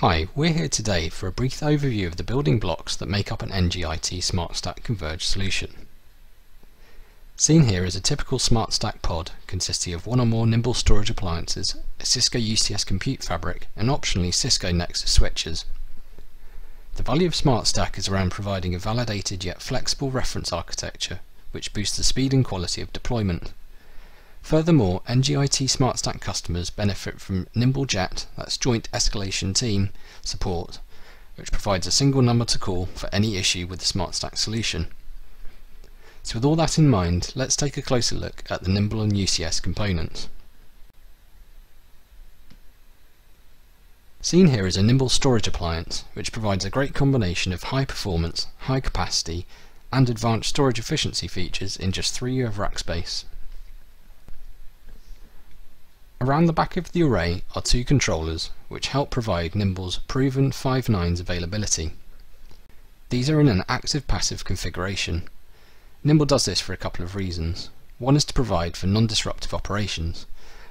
Hi, we're here today for a brief overview of the building blocks that make up an NGIT SmartStack converged solution. Seen here is a typical SmartStack pod consisting of one or more Nimble Storage appliances, a Cisco UCS compute fabric, and optionally Cisco Nexus switches. The value of SmartStack is around providing a validated yet flexible reference architecture which boosts the speed and quality of deployment. Furthermore, NGIT SmartStack customers benefit from Nimble JET, that's Joint Escalation Team, support, which provides a single number to call for any issue with the SmartStack solution. So with all that in mind, let's take a closer look at the Nimble and UCS components. Seen here is a Nimble Storage appliance, which provides a great combination of high performance, high capacity, and advanced storage efficiency features in just 3 years of rack space. Around the back of the array are two controllers which help provide Nimble's proven 5 nines availability. These are in an active-passive configuration. Nimble does this for a couple of reasons. One is to provide for non-disruptive operations.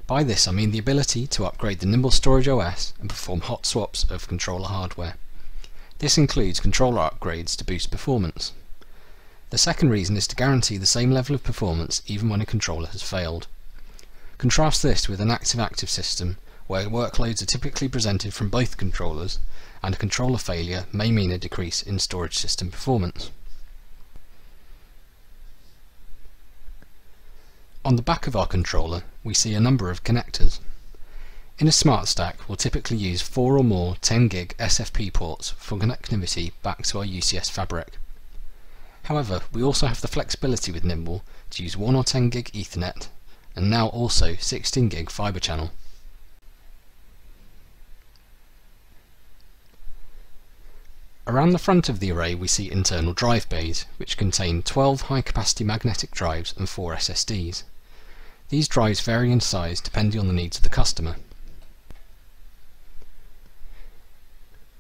By this I mean the ability to upgrade the Nimble Storage OS and perform hot swaps of controller hardware. This includes controller upgrades to boost performance. The second reason is to guarantee the same level of performance even when a controller has failed. Contrast this with an active-active system, where workloads are typically presented from both controllers, and a controller failure may mean a decrease in storage system performance. On the back of our controller, we see a number of connectors. In a SmartStack, we'll typically use 4 or more 10 gig SFP ports for connectivity back to our UCS fabric. However, we also have the flexibility with Nimble to use 1 or 10 gig Ethernet, and now also 16 gig fiber channel. Around the front of the array we see internal drive bays, which contain 12 high capacity magnetic drives and 4 SSDs. These drives vary in size depending on the needs of the customer.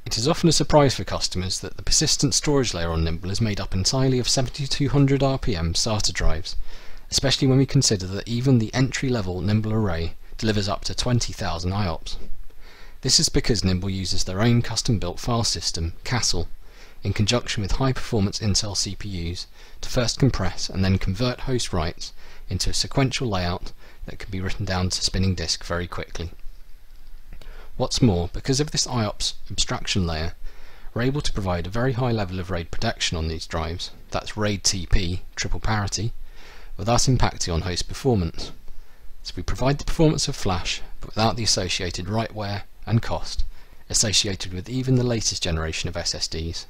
It is often a surprise for customers that the persistent storage layer on Nimble is made up entirely of 7200 RPM SATA drives, especially when we consider that even the entry-level Nimble array delivers up to 20,000 IOPS. This is because Nimble uses their own custom-built file system, Castle, in conjunction with high-performance Intel CPUs to first compress and then convert host writes into a sequential layout that can be written down to spinning disk very quickly. What's more, because of this IOPS abstraction layer, we're able to provide a very high level of RAID protection on these drives, that's RAID TP, triple parity, without impacting on host performance. So we provide the performance of flash, but without the associated writeware and cost associated with even the latest generation of SSDs.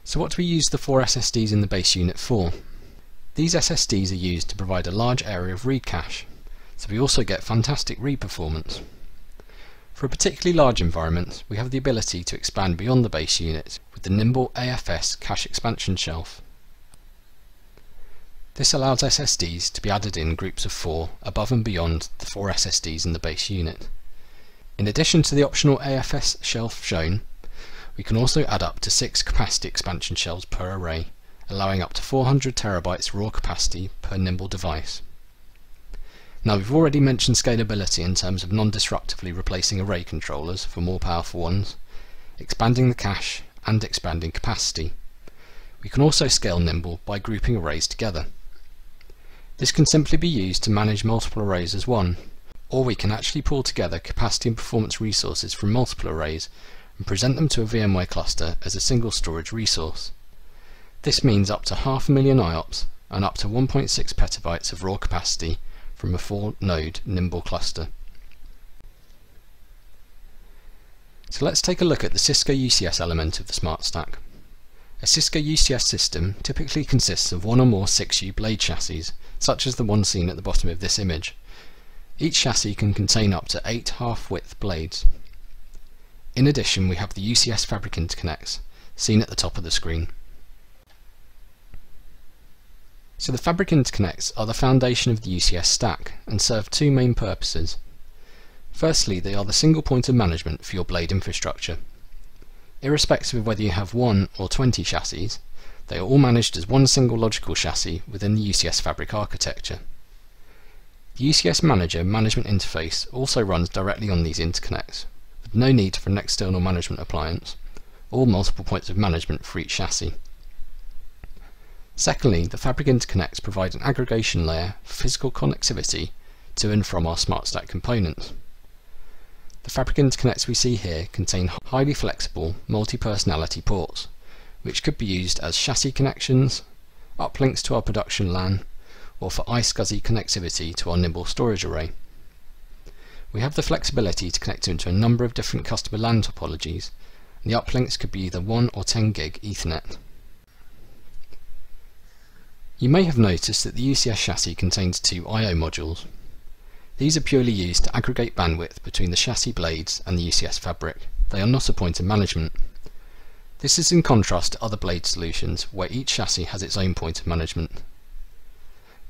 So what do we use the 4 SSDs in the base unit for? These SSDs are used to provide a large area of read cache, so we also get fantastic read performance. For a particularly large environment, we have the ability to expand beyond the base unit with the Nimble AFS cache expansion shelf. This allows SSDs to be added in groups of 4 above and beyond the 4 SSDs in the base unit. In addition to the optional AFS shelf shown, we can also add up to 6 capacity expansion shelves per array, allowing up to 400 terabytes raw capacity per Nimble device. Now, we've already mentioned scalability in terms of non-disruptively replacing array controllers for more powerful ones, expanding the cache and expanding capacity. We can also scale Nimble by grouping arrays together. This can simply be used to manage multiple arrays as one, or we can actually pull together capacity and performance resources from multiple arrays and present them to a VMware cluster as a single storage resource. This means up to 500,000 IOPS and up to 1.6 petabytes of raw capacity from a 4-node Nimble cluster. So let's take a look at the Cisco UCS element of the SmartStack. A Cisco UCS system typically consists of 1 or more 6U blade chassis, such as the one seen at the bottom of this image. Each chassis can contain up to 8 half-width blades. In addition, we have the UCS fabric interconnects, seen at the top of the screen. So the fabric interconnects are the foundation of the UCS stack and serve 2 main purposes. Firstly, they are the single point of management for your blade infrastructure. Irrespective of whether you have 1 or 20 chassis, they are all managed as one single logical chassis within the UCS fabric architecture. The UCS Manager management interface also runs directly on these interconnects, with no need for an external management appliance, or multiple points of management for each chassis. Secondly, the fabric interconnects provide an aggregation layer for physical connectivity to and from our SmartStack components. The fabric interconnects we see here contain highly flexible multi-personality ports, which could be used as chassis connections, uplinks to our production LAN, or for iSCSI connectivity to our Nimble Storage array. We have the flexibility to connect into a number of different customer LAN topologies, and the uplinks could be either 1 or 10 gig Ethernet. You may have noticed that the UCS chassis contains 2 I/O modules. These are purely used to aggregate bandwidth between the chassis blades and the UCS fabric. They are not a point of management. This is in contrast to other blade solutions where each chassis has its own point of management.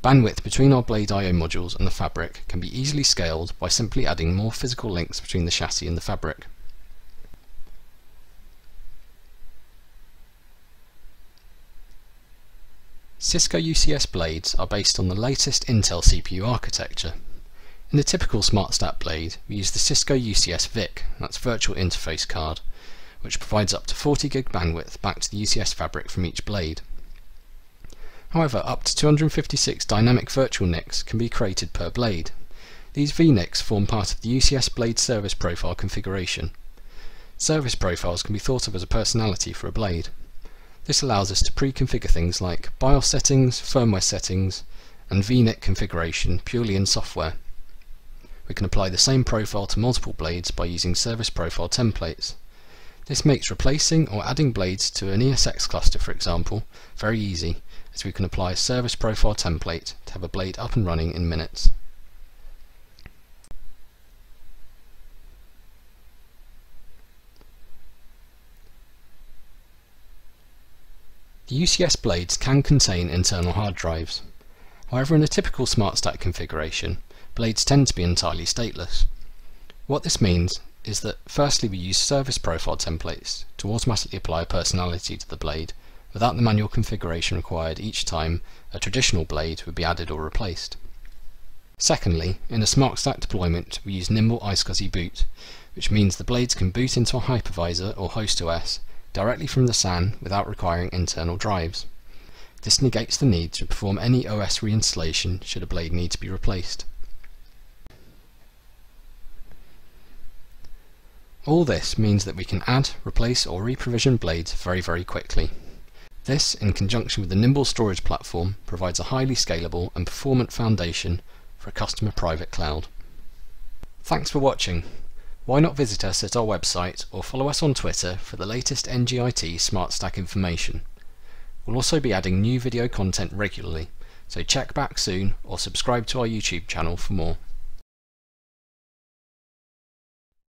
Bandwidth between our blade I/O modules and the fabric can be easily scaled by simply adding more physical links between the chassis and the fabric. Cisco UCS Blades are based on the latest Intel CPU architecture. In the typical SmartStack blade, we use the Cisco UCS VIC, that's Virtual Interface Card, which provides up to 40 gig bandwidth back to the UCS fabric from each blade. However, up to 256 dynamic virtual NICs can be created per blade. These VNICs form part of the UCS Blade service profile configuration. Service profiles can be thought of as a personality for a blade. This allows us to pre-configure things like BIOS settings, firmware settings, and VNIC configuration purely in software. We can apply the same profile to multiple blades by using service profile templates. This makes replacing or adding blades to an ESX cluster, for example, very easy, as we can apply a service profile template to have a blade up and running in minutes. The UCS blades can contain internal hard drives. However, in a typical SmartStack configuration, blades tend to be entirely stateless. What this means is that firstly we use service profile templates to automatically apply a personality to the blade without the manual configuration required each time a traditional blade would be added or replaced. Secondly, in a SmartStack deployment we use Nimble iSCSI boot, which means the blades can boot into a hypervisor or host OS directly from the SAN without requiring internal drives. This negates the need to perform any OS reinstallation should a blade need to be replaced. All this means that we can add, replace or reprovision blades very quickly. This, in conjunction with the Nimble Storage platform, provides a highly scalable and performant foundation for a customer private cloud. Thanks for watching. Why not visit us at our website or follow us on Twitter for the latest NGIT SmartStack information. We'll also be adding new video content regularly, so check back soon or subscribe to our YouTube channel for more.